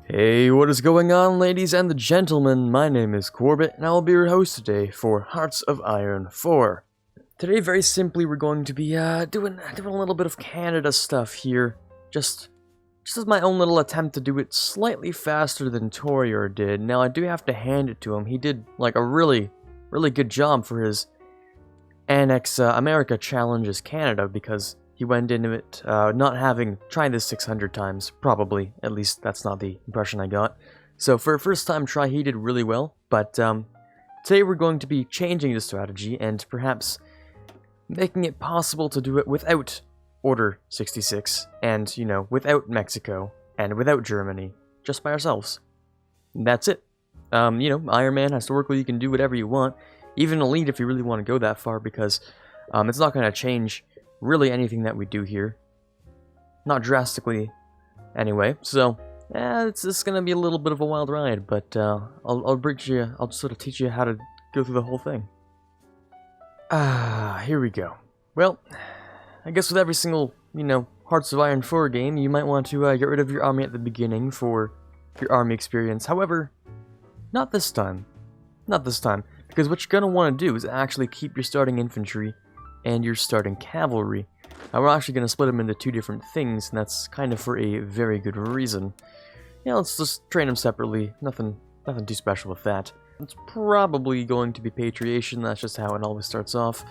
Hey, what is going on, ladies and the gentlemen? My name is Quarbit, and I will be your host today for Hearts of Iron 4. Today, very simply, we're going to be doing a little bit of Canada stuff here, just as my own little attempt to do it slightly faster than Torior did. Now, I do have to hand it to him. He did like a really good job for his Annex America challenges Canada, because he went into it not having tried this 600 times, probably. At least that's not the impression I got. So for a first time try, he did really well. But today we're going to be changing the strategy and perhaps making it possible to do it without Order 66 and, you know, without Mexico and without Germany, just by ourselves. And that's it. You know, Iron Man, historically, you can do whatever you want, even Elite if you really want to go that far, because it's not going to change really anything that we do here. Not drastically, anyway. So, it's gonna be a little bit of a wild ride, but I'll sort of teach you how to go through the whole thing. Here we go. Well, I guess with every single, you know, Hearts of Iron 4 game, you might want to get rid of your army at the beginning for your army experience. However, not this time. Not this time. Because what you're gonna want to do is actually keep your starting infantry and your starting cavalry. Now, we're actually going to split them into two different things, and that's kind of for a very good reason. Yeah, let's just train them separately. Nothing too special with that. It's probably going to be patriation. That's just how it always starts off.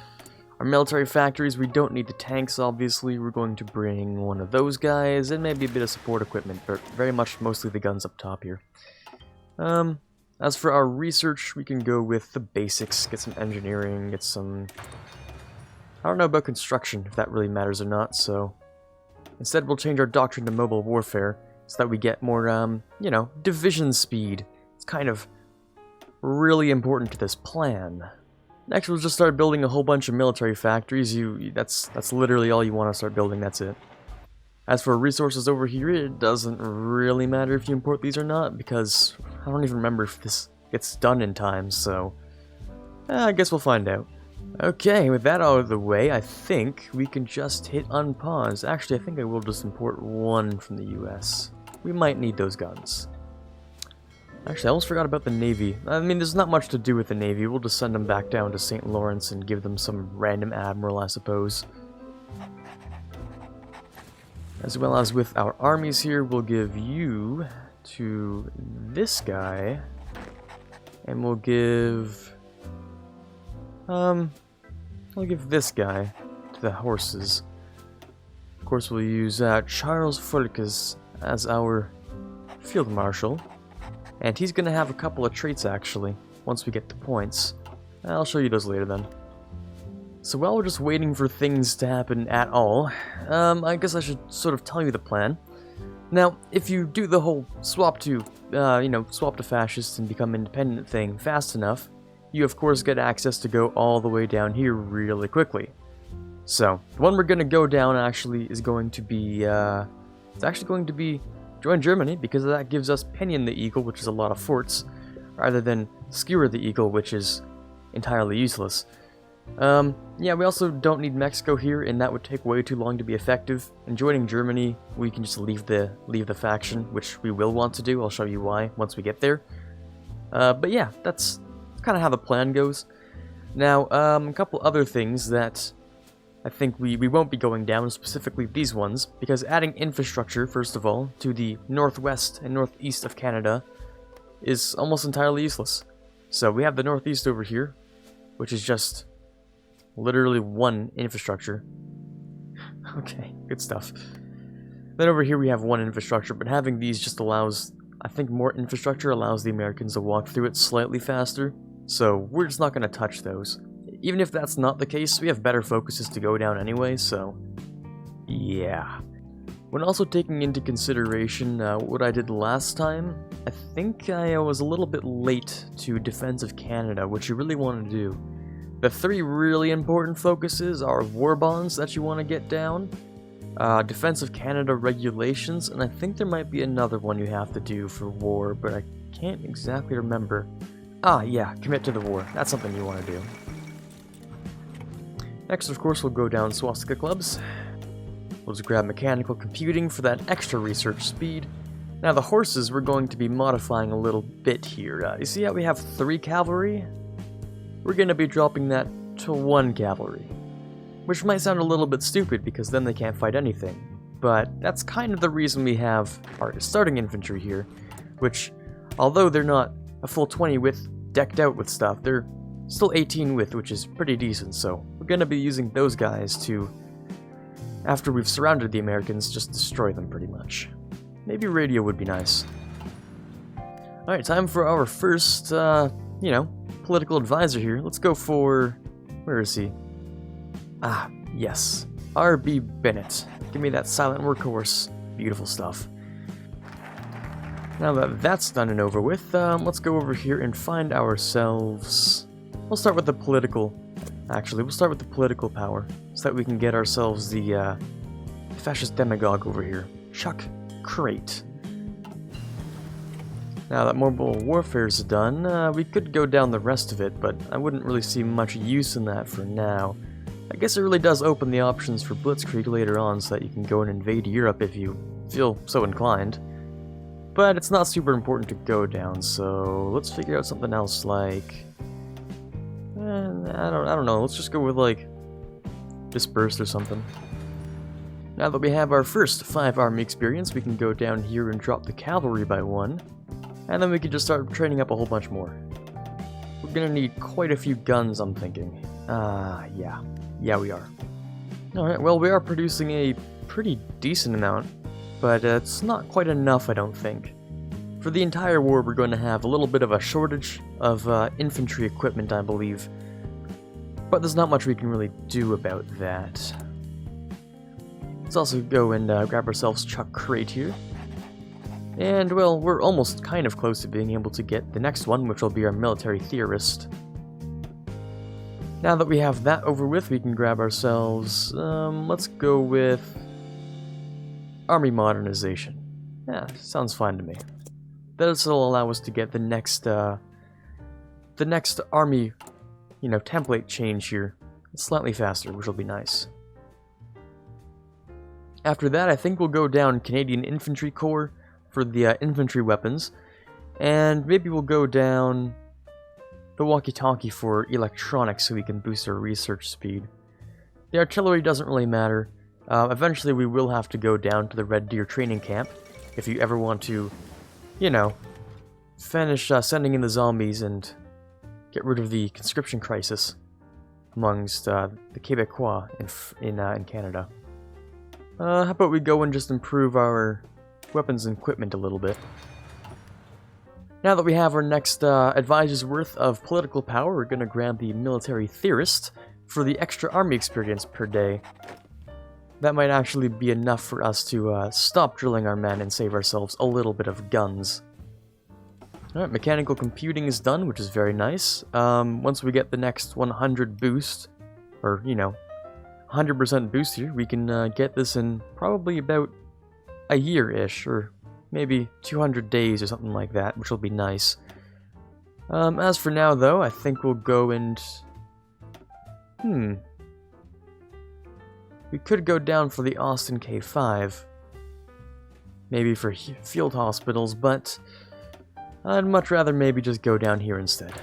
Our military factories, we don't need the tanks, obviously. We're going to bring one of those guys, and maybe a bit of support equipment, but very much mostly the guns up top here. As for our research, we can go with the basics, get some engineering, get some... I don't know about construction, if that really matters or not, so... Instead, we'll change our doctrine to mobile warfare, so that we get more, you know, division speed. It's kind of really important to this plan. Next, we'll just start building a whole bunch of military factories. That's literally all you want to start building, that's it. As for resources over here, it doesn't really matter if you import these or not, because I don't even remember if this gets done in time, so... I guess we'll find out. Okay, with that out of the way, I think we can just hit unpause. Actually, I think I will just import one from the US. We might need those guns. Actually, I almost forgot about the Navy. I mean, there's not much to do with the Navy. We'll just send them back down to St. Lawrence and give them some random admiral, I suppose. As well as with our armies here, we'll give you to this guy. And we'll give... I'll give this guy to the horses. Of course, we'll use Charles Fulkes as our field marshal. And he's going to have a couple of traits, actually, once we get the points. I'll show you those later, then. So while we're just waiting for things to happen at all, I guess I should sort of tell you the plan. Now, if you do the whole swap to, you know, swap to fascist and become independent thing fast enough, you of course get access to go all the way down here really quickly. So, the one we're gonna go down actually is going to be, it's actually going to be join Germany, because that gives us Pinion the Eagle, which is a lot of forts, rather than Skewer the Eagle, which is entirely useless. Yeah, we also don't need Mexico here, and that would take way too long to be effective. And joining Germany, we can just leave the faction, which we will want to do. I'll show you why once we get there. But yeah, that's kind of how the plan goes. Now, a couple other things that I think we won't be going down, specifically these ones, because adding infrastructure, first of all, to the northwest and northeast of Canada is almost entirely useless. So we have the northeast over here, which is just literally one infrastructure. Okay, good stuff. Then over here we have one infrastructure, but having these just allows, I think more infrastructure allows the Americans to walk through it slightly faster. So we're just not going to touch those. Even if that's not the case, we have better focuses to go down anyway, so yeah. When also taking into consideration what I did last time, I think I was a little bit late to Defense of Canada, which you really want to do. The three really important focuses are war bonds that you want to get down, Defense of Canada regulations, and I think there might be another one you have to do for war, but I can't exactly remember. Ah, yeah, commit to the war. That's something you want to do. Next, of course, we'll go down swastika clubs. We'll just grab mechanical computing for that extra research speed. Now the horses we're going to be modifying a little bit here. You see how we have 3 cavalry? We're going to be dropping that to 1 cavalry. Which might sound a little bit stupid because then they can't fight anything. But that's kind of the reason we have our starting infantry here. Which, although they're not a full 20 width decked out with stuff, they're still 18 width, which is pretty decent. So we're going to be using those guys to, after we've surrounded the Americans, just destroy them pretty much. Maybe radio would be nice. Alright, time for our first, you know, political advisor here. Let's go for... where is he? Ah, yes. R.B. Bennett. Give me that silent workhorse. Beautiful stuff. Now that that's done and over with, let's go over here and find ourselves... We'll start with the political... Actually, we'll start with the political power, so that we can get ourselves the, fascist demagogue over here. Chuck Crate. Now that mobile warfare's done, we could go down the rest of it, but I wouldn't really see much use in that for now. I guess it really does open the options for Blitzkrieg later on so that you can go and invade Europe if you feel so inclined. But it's not super important to go down, so let's figure out something else like... I don't know, let's just go with like... Dispersed or something. Now that we have our first 5 army experience, we can go down here and drop the cavalry by 1. And then we can just start training up a whole bunch more. We're gonna need quite a few guns, I'm thinking. Yeah. Yeah, we are. Alright, well, we are producing a pretty decent amount, but it's not quite enough, I don't think. For the entire war, we're going to have a little bit of a shortage of infantry equipment, I believe. But there's not much we can really do about that. Let's also go and grab ourselves Chuck Crate here. And, well, we're almost kind of close to being able to get the next one, which will be our military theorist. Now that we have that over with, we can grab ourselves, let's go with army modernization. Yeah, sounds fine to me. This will allow us to get the next army, you know, template change here slightly faster, which will be nice. After that, I think we'll go down Canadian Infantry Corps for the infantry weapons, and maybe we'll go down the walkie-talkie for electronics so we can boost our research speed. The artillery doesn't really matter. Eventually we will have to go down to the Red Deer training camp if you ever want to, you know, finish sending in the zombies and get rid of the conscription crisis amongst the Québécois in Canada. How about we go and just improve our weapons and equipment a little bit. Now that we have our next advisor's worth of political power, we're going to grab the military theorist for the extra army experience per day. That might actually be enough for us to stop drilling our men and save ourselves a little bit of guns. Alright, mechanical computing is done, which is very nice. Once we get the next 100 boost, or, you know, 100% boost here, we can get this in probably about a year-ish, or maybe 200 days or something like that, which will be nice. As for now, though, I think we'll go and... We could go down for the Austin K5. Maybe for field hospitals, but I'd much rather maybe just go down here instead.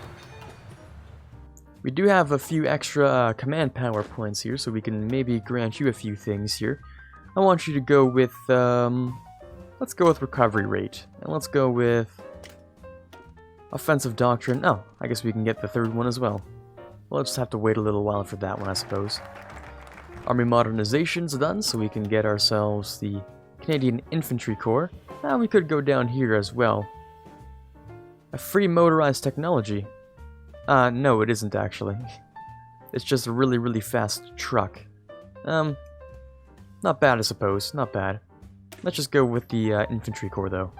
We do have a few extra command power points here, so we can maybe grant you a few things here. I want you to go with, let's go with recovery rate, and let's go with offensive doctrine. Oh, I guess we can get the third one as well. We'll just have to wait a little while for that one, I suppose. Army modernization's done, so we can get ourselves the Canadian Infantry Corps. Now we could go down here as well. A free motorized technology. No, it isn't actually. It's just a really, really fast truck. Not bad, I suppose. Not bad. Let's just go with the Infantry Corps, though.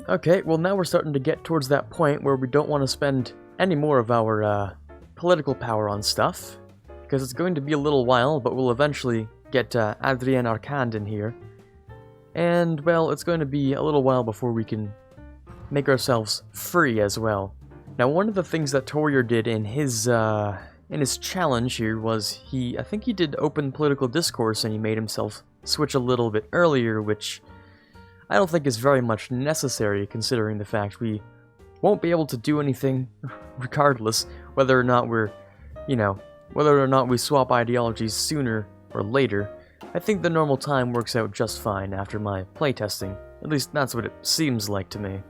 Okay, well now we're starting to get towards that point where we don't want to spend any more of our political power on stuff, because it's going to be a little while, but we'll eventually get Adrien Arcand in here. And, well, it's going to be a little while before we can make ourselves free as well. Now, one of the things that Torier did in his challenge here was I think he did open political discourse and he made himself switch a little bit earlier, which I don't think is very much necessary, considering the fact we won't be able to do anything regardless, whether or not we're, whether or not we swap ideologies sooner or later. I think the normal time works out just fine after my playtesting. At least that's what it seems like to me.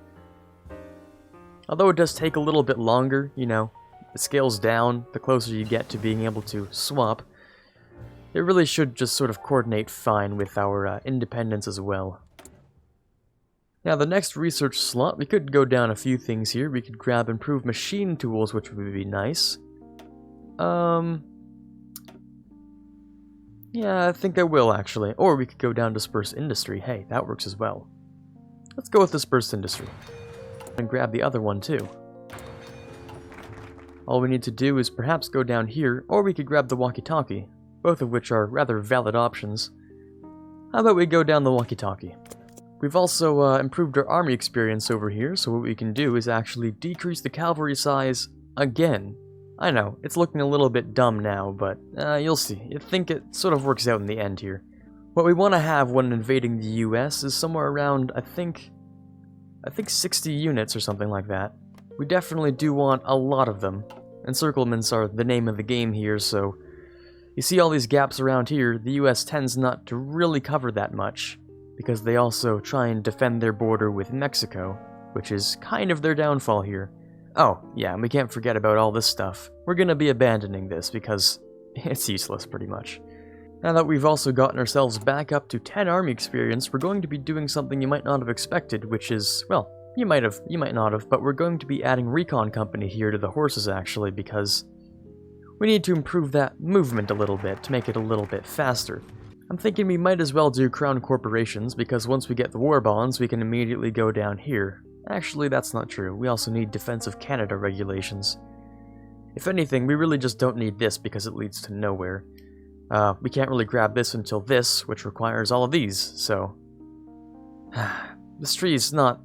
Although it does take a little bit longer, it scales down the closer you get to being able to swap. It really should just sort of coordinate fine with our independence as well. Now the next research slot, we could go down a few things here. We could grab improved machine tools, which would be nice. Yeah, I think I will actually. Or we could go down disperse industry. Hey, that works as well. Let's go with disperse industry. And grab the other one too. All we need to do is perhaps go down here, or we could grab the walkie-talkie, both of which are rather valid options. How about we go down the walkie-talkie? We've also improved our army experience over here, so what we can do is actually decrease the cavalry size again. I know, it's looking a little bit dumb now, but you'll see. I think it sort of works out in the end here. What we want to have when invading the US is somewhere around, I think 60 units or something like that. We definitely do want a lot of them. Encirclements are the name of the game here, so you see all these gaps around here. The US tends not to really cover that much, because they also try and defend their border with Mexico, which is kind of their downfall here. Oh, yeah, and we can't forget about all this stuff. We're gonna be abandoning this because it's useless, pretty much. Now that we've also gotten ourselves back up to 10 army experience, we're going to be doing something you might not have expected, which is, well, you might not have, but we're going to be adding recon company here to the horses, actually, because we need to improve that movement a little bit to make it a little bit faster. I'm thinking we might as well do crown corporations, because once we get the war bonds, we can immediately go down here. Actually, that's not true. We also need Defense of Canada regulations. If anything, we really just don't need this because it leads to nowhere. We can't really grab this until this, which requires all of these, so... This tree is not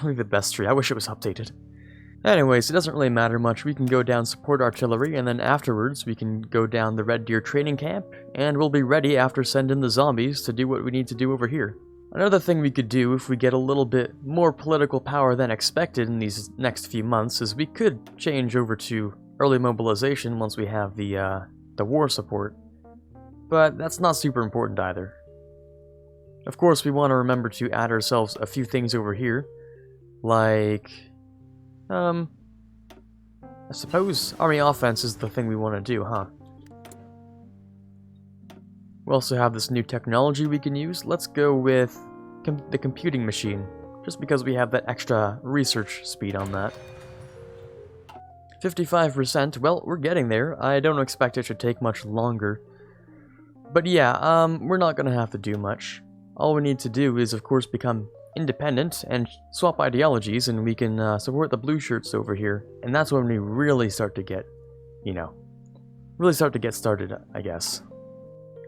really the best tree. I wish it was updated. Anyways, it doesn't really matter much. We can go down support artillery, and then afterwards we can go down the Red Deer training camp, and we'll be ready after sending the zombies to do what we need to do over here. Another thing we could do if we get a little bit more political power than expected in these next few months is we could change over to early mobilization once we have the war support. But that's not super important either. Of course, we want to remember to add ourselves a few things over here, like... I suppose army offense is the thing we want to do, huh? We also have this new technology we can use. Let's go with the computing machine, just because we have that extra research speed on that. 55%, well, we're getting there. I don't expect it should take much longer. But yeah, we're not going to have to do much. All we need to do is, of course, become independent and swap ideologies, and we can support the blue shirts over here. And that's when we really start to get, really start to get started, I guess.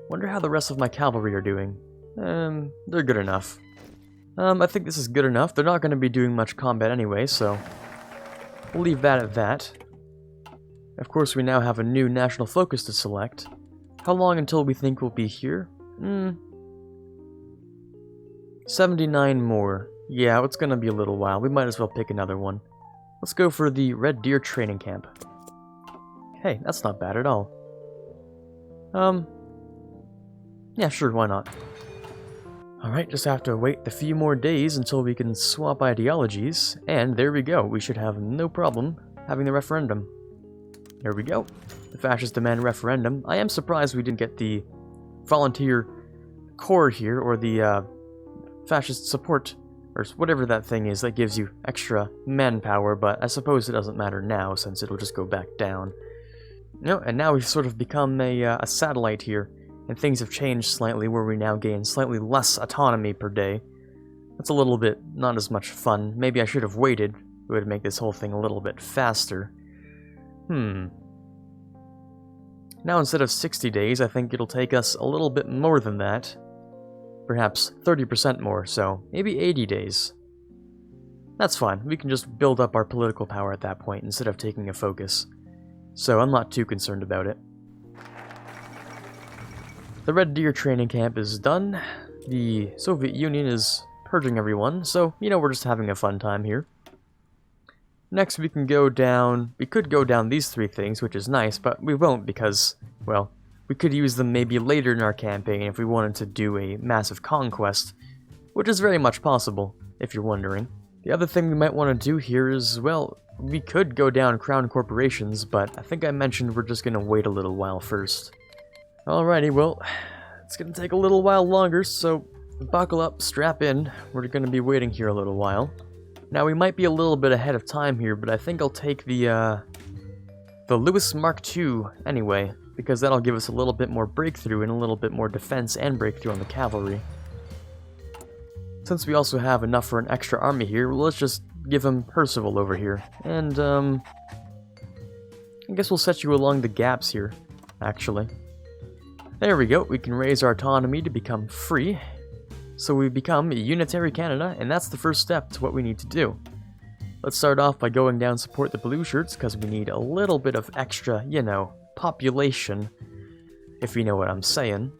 Wonder how the rest of my cavalry are doing. They're good enough. I think this is good enough. They're not going to be doing much combat anyway, so we'll leave that at that. Of course, we now have a new national focus to select. How long until we think we'll be here? 79 more. Yeah, it's going to be a little while. We might as well pick another one. Let's go for the Red Deer training camp. Hey, that's not bad at all. Yeah, sure, why not? Alright, just have to wait a few more days until we can swap ideologies, and there we go. We should have no problem having the referendum. There we go. The fascists demand referendum. I am surprised we didn't get the volunteer corps here, or the fascist support, or whatever that thing is that gives you extra manpower, but I suppose it doesn't matter now since it'll just go back down. And now we've sort of become a satellite here. And things have changed slightly, where we now gain slightly less autonomy per day. That's a little bit not as much fun. Maybe I should have waited. It would make this whole thing a little bit faster. Now instead of 60 days, I think it'll take us a little bit more than that. Perhaps 30% more, so maybe 80 days. That's fine. We can just build up our political power at that point instead of taking a focus. So I'm not too concerned about it. The Red Deer training camp is done. The Soviet Union is purging everyone, so, you know, we're just having a fun time here. Next we can go down, we could go down these 3 things, which is nice, but we won't because, well, we could use them maybe later in our campaign if we wanted to do a massive conquest, which is very much possible, if you're wondering. The other thing we might want to do here is, well, we could go down Crown Corporations, but I think I mentioned we're just going to wait a little while first. Alrighty, well, it's going to take a little while longer, so buckle up, strap in, we're going to be waiting here a little while. Now, we might be a little bit ahead of time here, but I think I'll take the Lewis Mark II anyway, because that'll give us a little bit more breakthrough and a little bit more defense and breakthrough on the cavalry. Since we also have enough for an extra army here, well, let's just give him Percival over here. And, I guess we'll set you along the gaps here, actually. There we go, we can raise our autonomy to become free. So we become a unitary Canada, and that's the first step to what we need to do. Let's start off by going down support the blue shirts, because we need a little bit of extra, you know, population, if you know what I'm saying.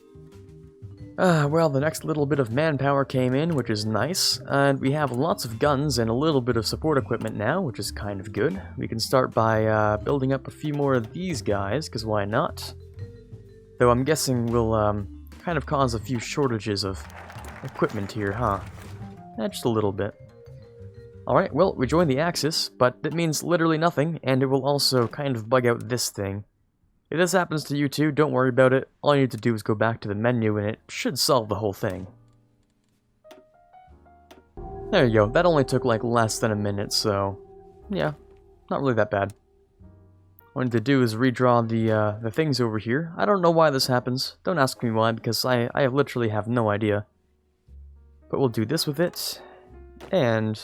Well, the next little bit of manpower came in, which is nice, and we have lots of guns and a little bit of support equipment now, which is kind of good. We can start by building up a few more of these guys, because why not? Though I'm guessing we'll kind of cause a few shortages of equipment here, huh? Just a little bit. Alright, well, we joined the Axis, but that means literally nothing, and it will also kind of bug out this thing. If this happens to you too, don't worry about it. All you need to do is go back to the menu, and it should solve the whole thing. There you go, that only took like less than a minute, so yeah, not really that bad. What I need to do is redraw the things over here. I don't know why this happens. Don't ask me why, because I literally have no idea. But we'll do this with it, and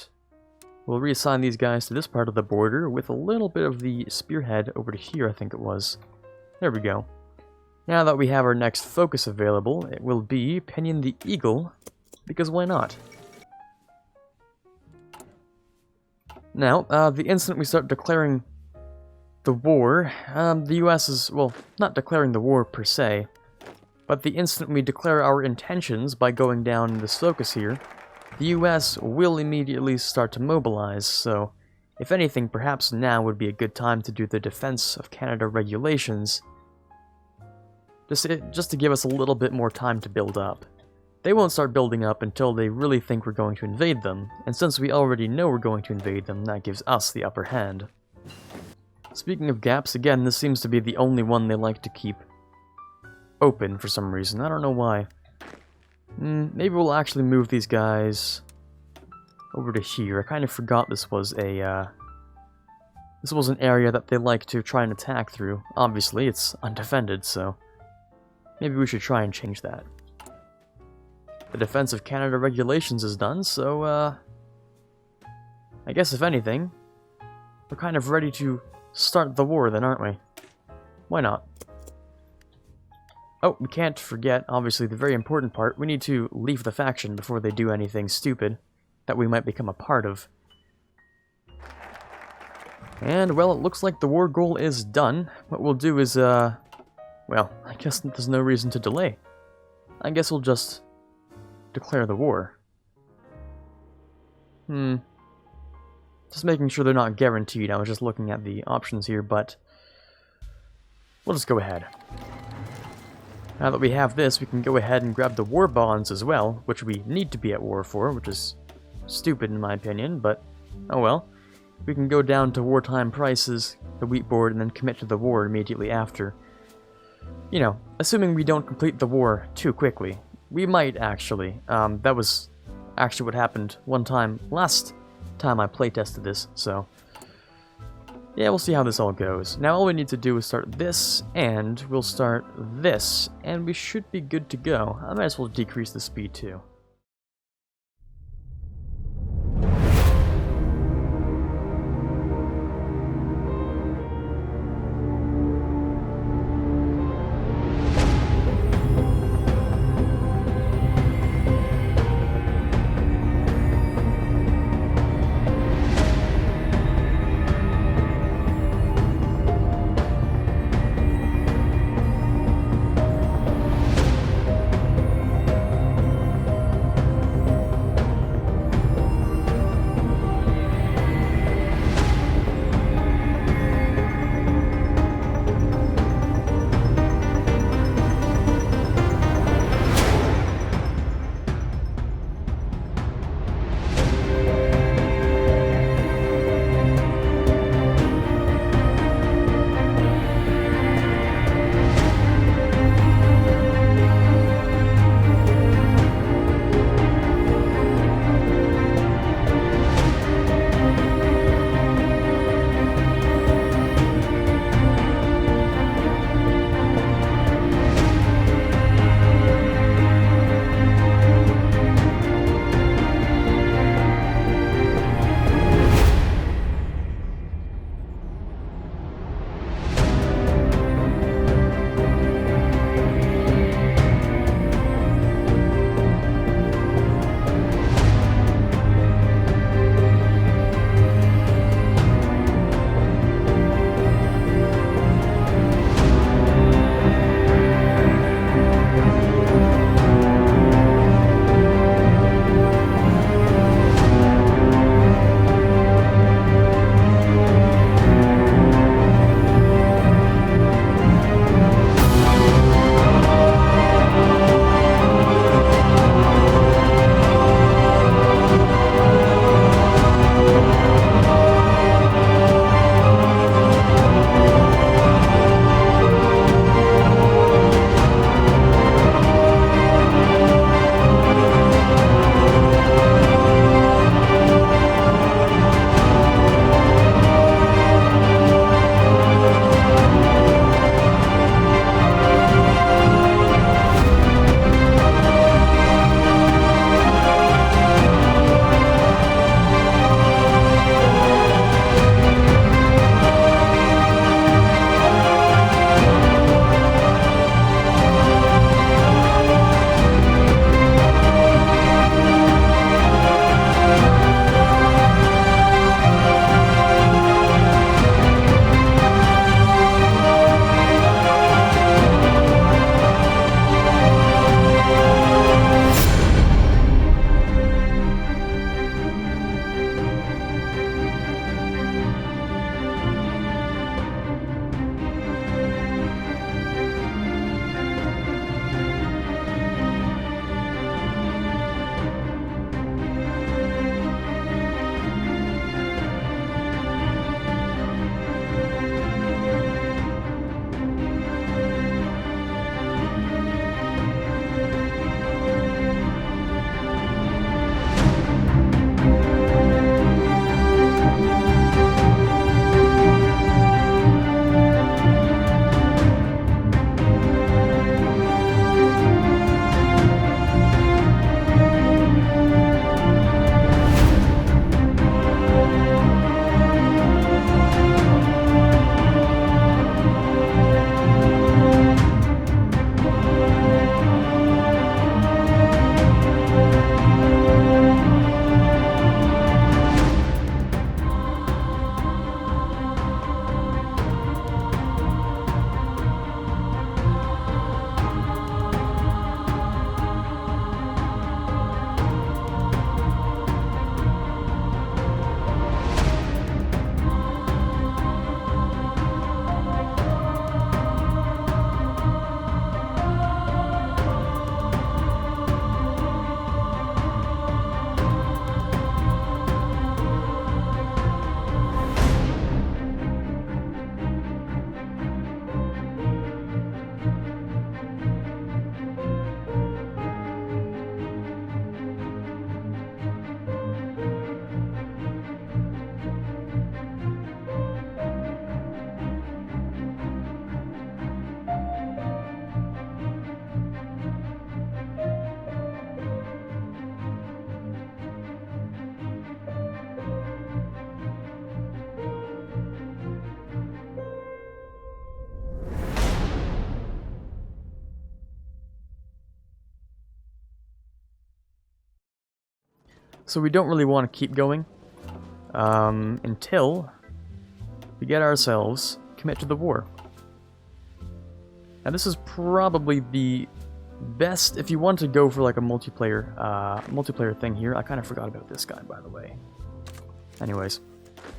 we'll reassign these guys to this part of the border with a little bit of the spearhead over to here, I think it was. There we go. Now that we have our next focus available, it will be Pinion the Eagle, because why not? Now, the instant we start declaring the war, the US is, well, not declaring the war per se, but the instant we declare our intentions by going down this focus here, the US will immediately start to mobilize, so if anything, perhaps now would be a good time to do the Defense of Canada regulations, just to give us a little bit more time to build up. They won't start building up until they really think we're going to invade them, and since we already know we're going to invade them, that gives us the upper hand. Speaking of gaps, again, this seems to be the only one they like to keep open for some reason. I don't know why. Maybe we'll actually move these guys over to here. I kind of forgot this was a, this was an area that they like to try and attack through. Obviously, it's undefended, so maybe we should try and change that. The Defense of Canada regulations is done, so, I guess if anything, we're kind of ready to start the war then, aren't we? Why not? Oh, we can't forget, obviously, the very important part. We need to leave the faction before they do anything stupid that we might become a part of. And, well, it looks like the war goal is done. What we'll do is, well, I guess there's no reason to delay. I guess we'll just declare the war. Just making sure they're not guaranteed. I was just looking at the options here, but we'll just go ahead. Now that we have this, we can go ahead and grab the war bonds as well, which we need to be at war for, which is stupid in my opinion, but oh well. We can go down to wartime prices, the wheat board, and then commit to the war immediately after. You know, assuming we don't complete the war too quickly. We might actually. That was actually what happened one time last time I playtested this, so yeah, we'll see how this all goes. Now all we need to do is start this, and we'll start this, and we should be good to go. I might as well decrease the speed too. So we don't really want to keep going until we get ourselves commit to the war. Now this is probably the best if you want to go for like a multiplayer thing here. I kind of forgot about this guy, by the way. Anyways,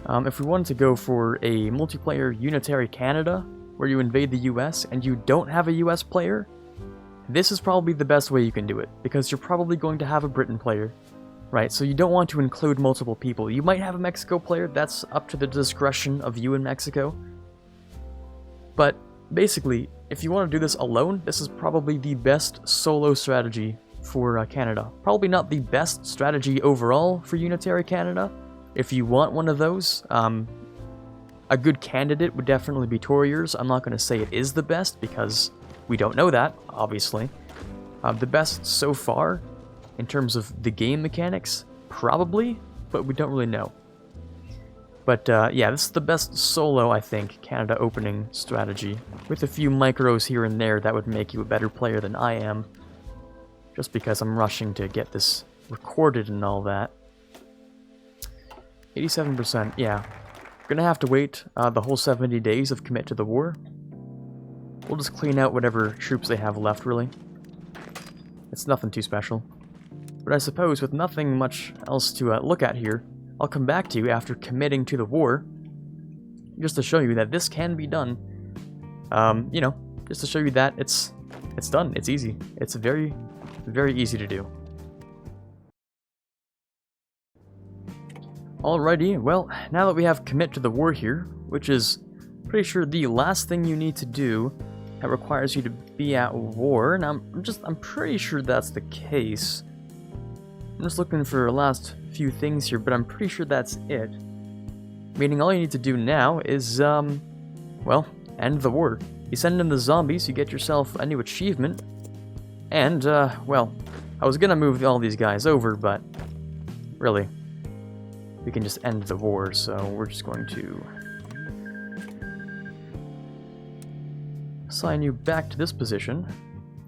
if we wanted to go for a multiplayer unitary Canada where you invade the US and you don't have a US player, this is probably the best way you can do it, because you're probably going to have a Britain player, right? So you don't want to include multiple people. You might have a Mexico player, that's up to the discretion of you in Mexico. But basically, if you want to do this alone, this is probably the best solo strategy for Canada. Probably not the best strategy overall for Unitary Canada. If you want one of those, a good candidate would definitely be Torriers. I'm not going to say it is the best, because we don't know that, obviously. The best so far, in terms of the game mechanics, probably, but we don't really know. But yeah, this is the best solo, I think, Canada opening strategy. With a few micros here and there that would make you a better player than I am. Just because I'm rushing to get this recorded and all that. 87%, yeah. Gonna have to wait the whole 70 days of commit to the war. We'll just clean out whatever troops they have left, really. It's nothing too special. But I suppose with nothing much else to look at here, I'll come back to you after committing to the war, just to show you that this can be done. You know, just to show you that it's done. It's easy. It's very, very easy to do. Alrighty, well, now that we have commit to the war here, which is pretty sure the last thing you need to do that requires you to be at war. Now, I'm pretty sure that's the case. I'm just looking for the last few things here, but I'm pretty sure that's it. Meaning all you need to do now is, well, end the war. You send in the zombies, you get yourself a new achievement, and, well, I was gonna move all these guys over, but really, we can just end the war, so we're just going to assign you back to this position.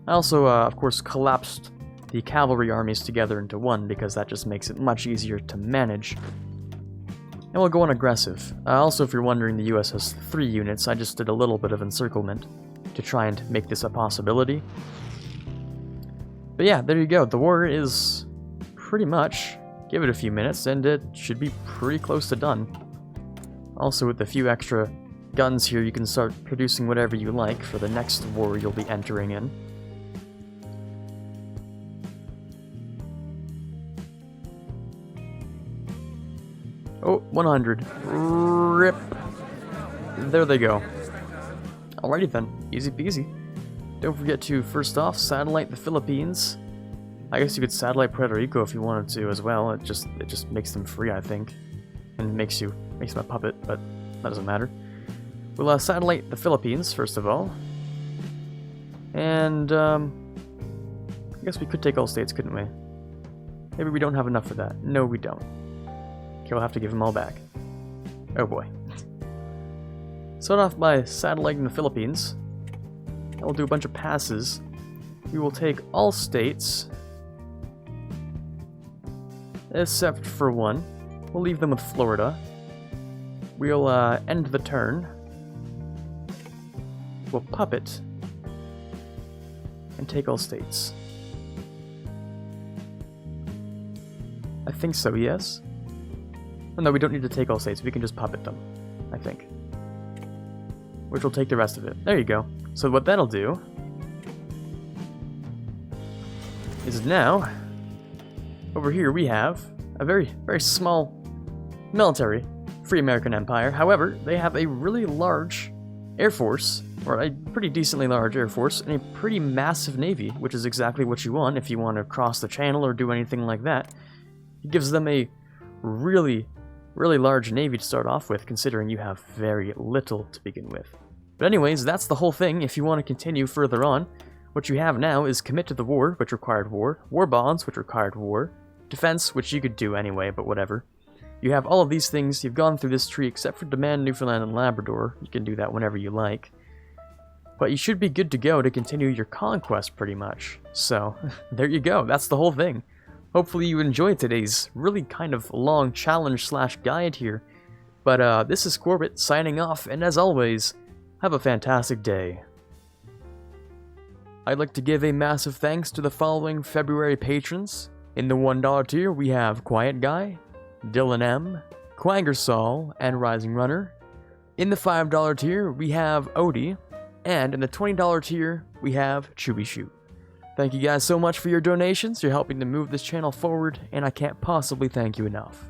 I also, of course, collapsed the cavalry armies together into one, because that just makes it much easier to manage. And we'll go on aggressive. Also, if you're wondering, the US has 3 units. I just did a little bit of encirclement to try and make this a possibility. But yeah, there you go. The war is pretty much, give it a few minutes, and it should be pretty close to done. Also, with a few extra guns here, you can start producing whatever you like for the next war you'll be entering in. Oh, 100. RIP. There they go. Alrighty then, easy peasy. Don't forget to, first off, satellite the Philippines. I guess you could satellite Puerto Rico if you wanted to as well. It just makes them free, I think. And makes them a puppet, but that doesn't matter. We'll satellite the Philippines, first of all. And, I guess we could take all states, couldn't we? Maybe we don't have enough for that. No, we don't. Okay, we'll have to give them all back. Oh boy. Start off by satelliting the Philippines. And we'll do a bunch of passes. We will take all states, except for one. We'll leave them with Florida. We'll end the turn. We'll puppet and take all states. I think so, yes? Oh, no, we don't need to take all states. We can just puppet them, I think. Which will take the rest of it. There you go. So what that'll do is now, over here we have a very, very small military, Free American Empire. However, they have a really large air force, or a pretty decently large air force, and a pretty massive navy, which is exactly what you want if you want to cross the channel or do anything like that. It gives them a really, really large navy to start off with, considering you have very little to begin with. But anyways, that's the whole thing. If you want to continue further on, what you have now is commit to the war, which required war, war bonds, which required war, defense, which you could do anyway, but whatever. You have all of these things. You've gone through this tree, except for demand Newfoundland and Labrador. You can do that whenever you like. But you should be good to go to continue your conquest, pretty much. So, there you go. That's the whole thing. Hopefully you enjoyed today's really kind of long challenge slash guide here. But this is Quarbit signing off, and as always, have a fantastic day. I'd like to give a massive thanks to the following February patrons. In the $1 tier, we have Quiet Guy, Dylan M, Quangersol, and Rising Runner. In the $5 tier, we have Odie, and in the $20 tier, we have Chewy Shoot. Thank you guys so much for your donations. You're helping to move this channel forward, and I can't possibly thank you enough.